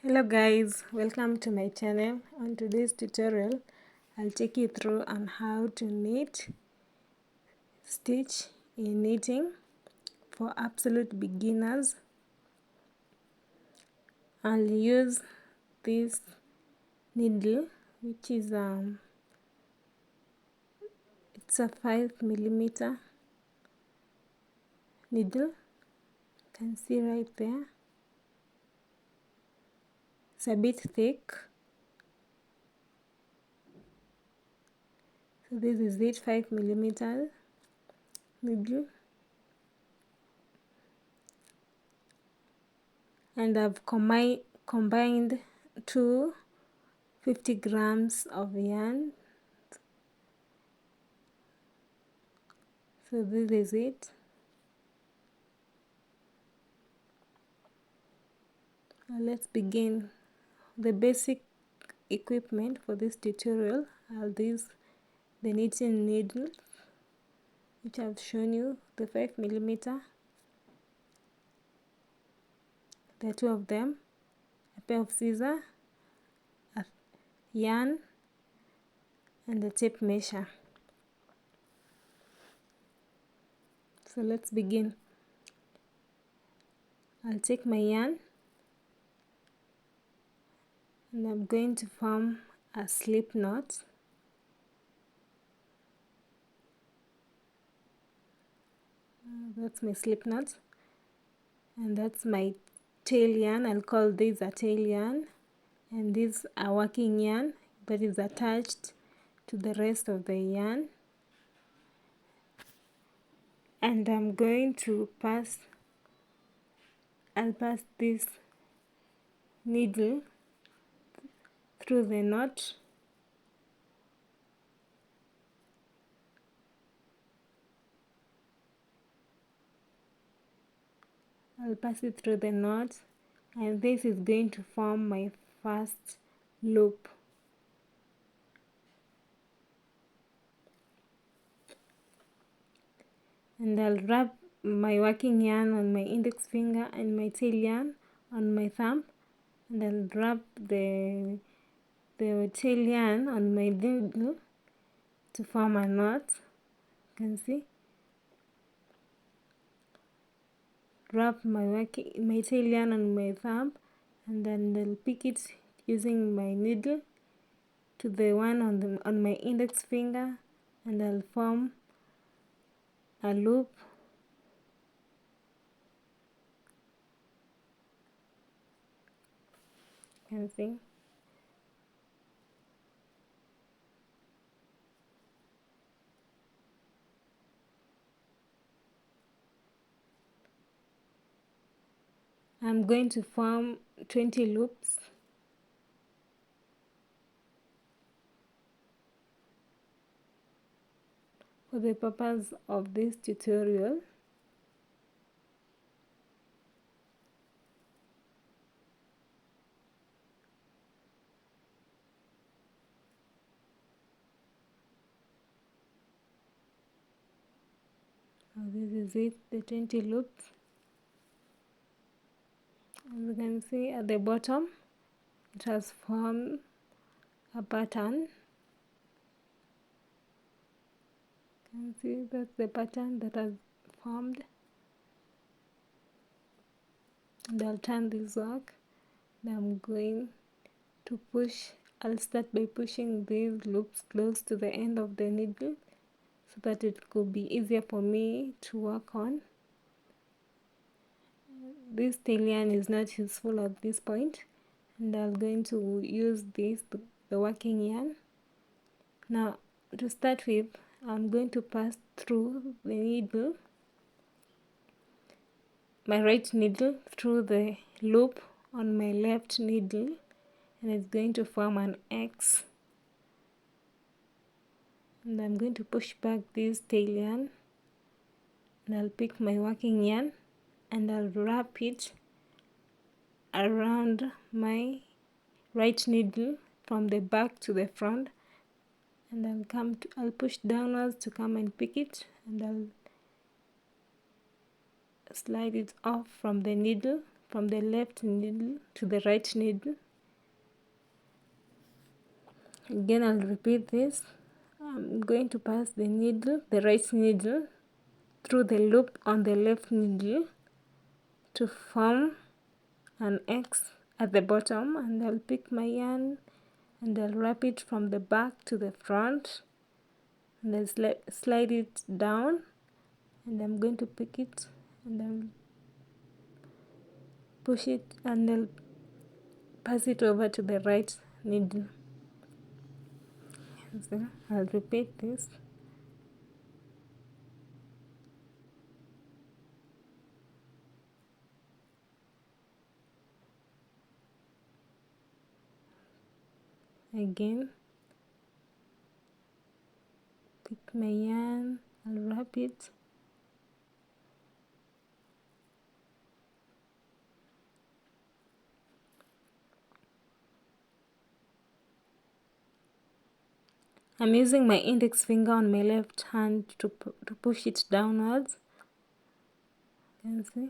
Hello guys, welcome to my channel. On today's tutorial, I'll take you through on how to stitch in knitting for absolute beginners. I'll use this needle, which is it's a 5mm needle. You can see right there. It's a bit thick. So this is it, 5mm needle. And I've combined two 50 grams of yarn. So this is it. Now let's begin. The basic equipment for this tutorial are the knitting needle, which I've shown you, the 5mm, there are two of them, a pair of scissors, a yarn, and a tape measure. So let's begin. I'll take my yarn and I'm going to form a slip knot. That's my slip knot, and that's my tail yarn. I'll call this a tail yarn, and this a working yarn that is attached to the rest of the yarn. And I'm going to I'll pass this needle through the knot. I'll pass it through the knot, and this is going to form my first loop. And I'll wrap my working yarn on my index finger and my tail yarn on my thumb, and I'll wrap the tail yarn on my needle to form a knot. You can see. Wrap my tail yarn on my thumb, and then I'll pick it using my needle to the one on my index finger, and I'll form a loop. You can see. I'm going to form 20 loops. For the purpose of this tutorial, this is it, the 20 loops. As you can see at the bottom, it has formed a pattern. You can see that's the pattern that has formed. And I'll turn this back. Now I'm going to push. I'll start by pushing these loops close to the end of the needle so that it could be easier for me to work on. This tail yarn is not useful at this point, and I'm going to use the working yarn. Now to start with, I'm going to pass through the needle, my right needle, through the loop on my left needle, and it's going to form an X. And I'm going to push back this tail yarn, and I'll pick my working yarn and I'll wrap it around my right needle from the back to the front, and I'll push downwards to come and pick it, and I'll slide it off from the needle from the left needle to the right needle. Again, I'll repeat this. I'm going to pass the right needle, through the loop on the left needle to form an X at the bottom, and I'll pick my yarn and I'll wrap it from the back to the front, and I'll slide it down, and I'm going to pick it and I'll push it and I'll pass it over to the right needle. So I'll repeat this. Again, pick my yarn, I'll wrap it, I'm using my index finger on my left hand to push it downwards. You can see.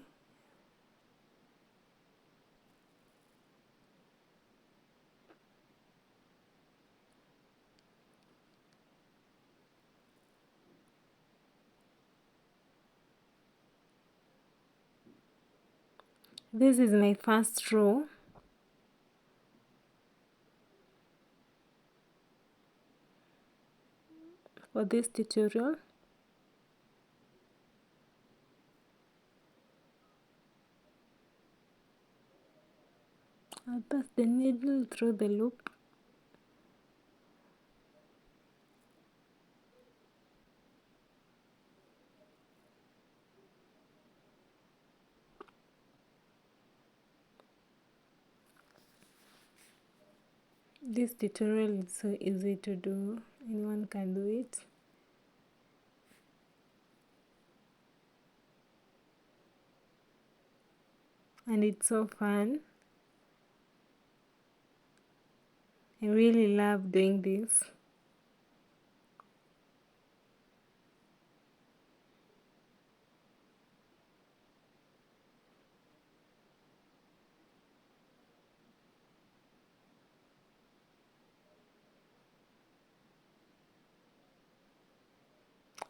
This is my first row. For this tutorial. I'll pass the needle through the loop. This tutorial is so easy to do, anyone can do it. And it's so fun. I really love doing this.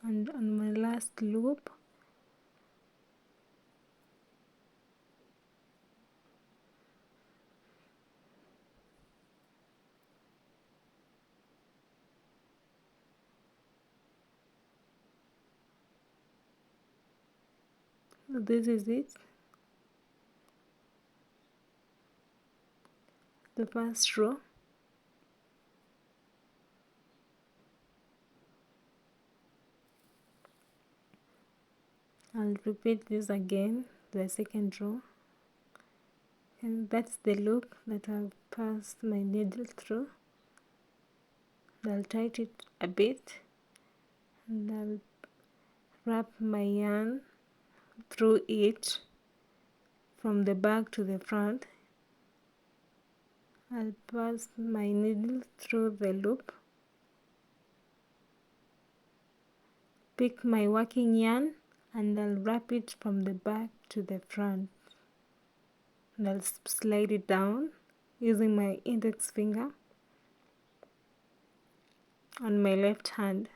And on my last loop, this is it. The first row. I'll repeat this again, the second row. And that's the loop that I've passed my needle through. I'll tighten it a bit and I'll wrap my yarn through it from the back to the front. I'll pass my needle through the loop, pick my working yarn and I'll wrap it from the back to the front, and I'll slide it down using my index finger on my left hand.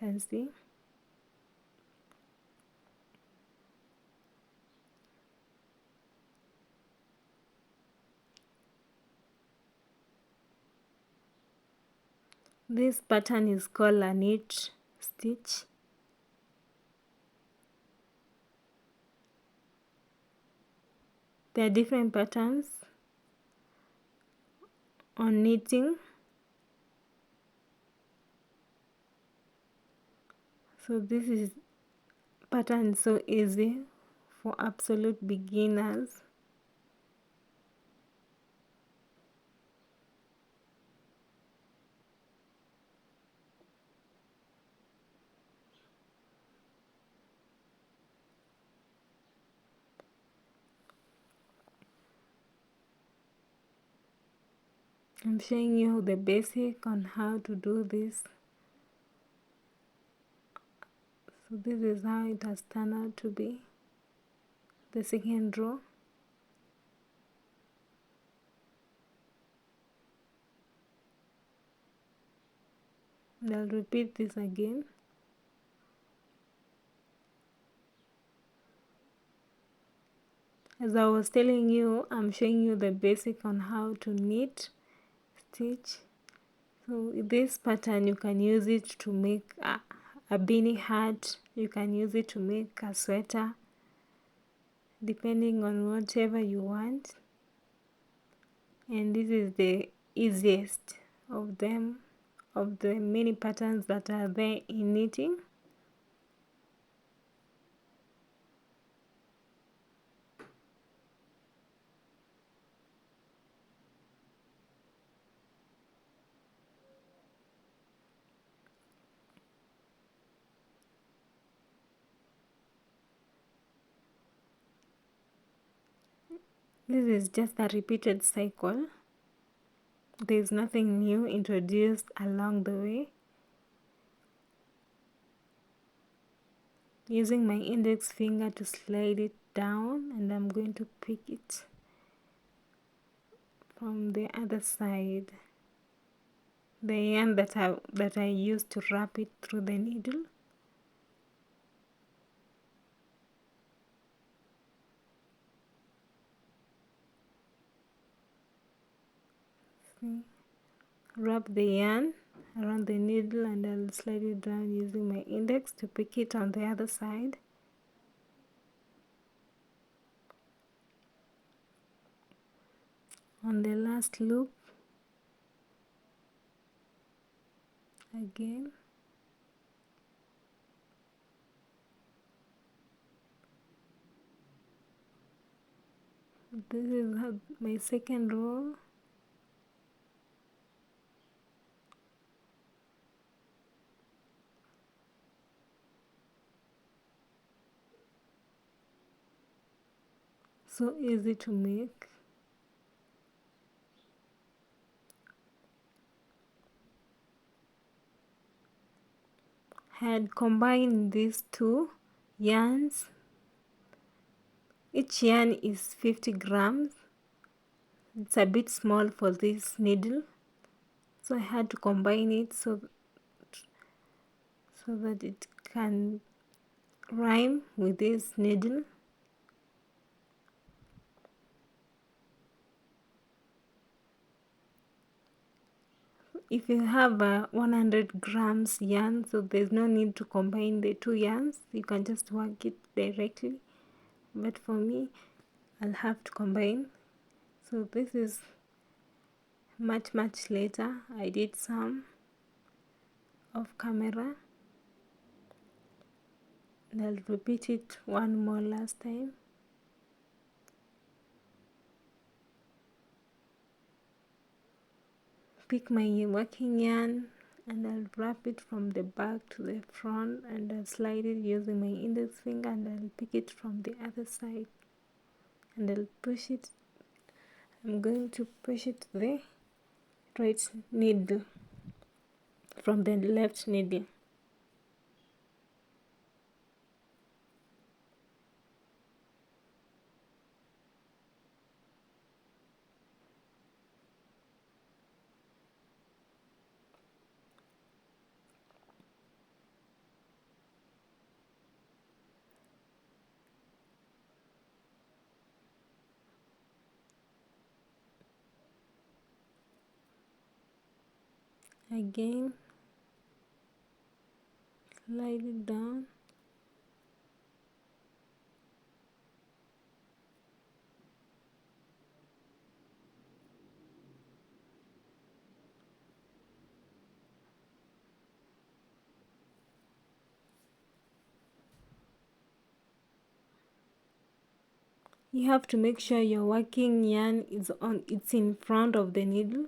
You can see. This pattern is called a knit stitch. There are different patterns on knitting. So this is pattern so easy for absolute beginners. I'm showing you the basic on how to do this. So this is how it has turned out to be. the second row. And I'll repeat this again. As I was telling you, I'm showing you the basic on how to knit, stitch. So this pattern you can use it to make a beanie hat, you can use it to make a sweater, depending on whatever you want. And this is the easiest of them, of the many patterns that are there in knitting. This is just a repeated cycle. There is nothing new introduced along the way. Using my index finger to slide it down, and I'm going to pick it from the other side. The yarn that I used to wrap it through the needle. See? Wrap the yarn around the needle and I'll slide it down using my index to pick it on the other side. On the last loop, again. This is my second row. So easy to make. Had combined these two yarns. Each yarn is 50 grams. It's a bit small for this needle, so I had to combine it so that it can rhyme with this needle. If you have a 100 grams yarn, so there's no need to combine the two yarns, you can just work it directly. But for me, I'll have to combine. So this is much later. I did some off camera, and I'll repeat it one more last time. Pick my working yarn and I'll wrap it from the back to the front, and I'll slide it using my index finger, and I'll pick it from the other side and I'll push it. I'm going to push it to the right needle from the left needle. Again, slide it down. You have to make sure your working yarn it's in front of the needle.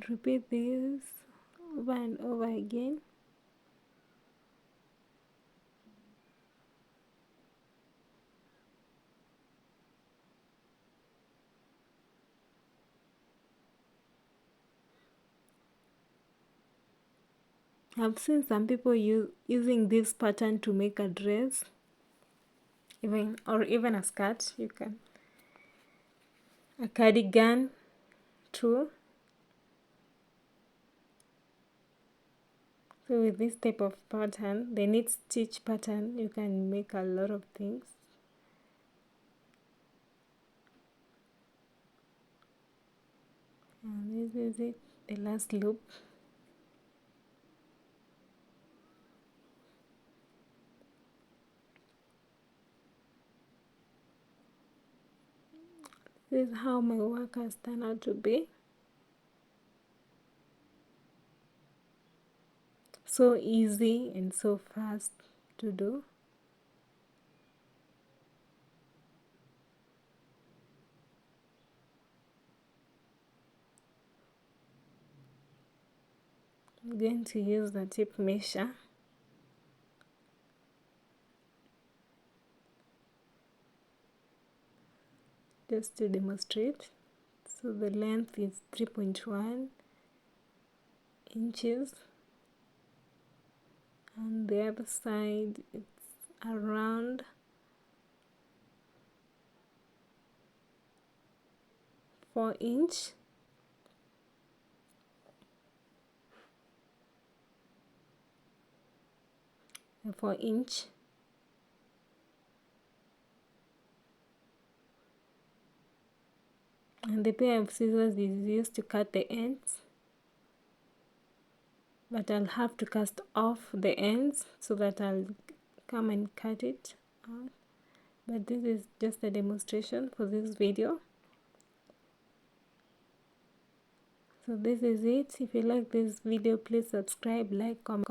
Repeat this over and over again. I've seen some people using this pattern to make a dress, even a skirt. You can, a cardigan too. So with this type of pattern, the knit stitch pattern, you can make a lot of things. And this is it, the last loop. This is how my work has turned out to be. So easy and so fast to do. I'm going to use the tip measure. Just to demonstrate. So the length is 3.1 inches. And the other side it's around 4 inch. A 4 inch. And the pair of scissors is used to cut the ends, but I'll have to cast off the ends so that I'll come and cut it out. But this is just a demonstration for this video. So this is it. If you like this video, please subscribe, like, comment.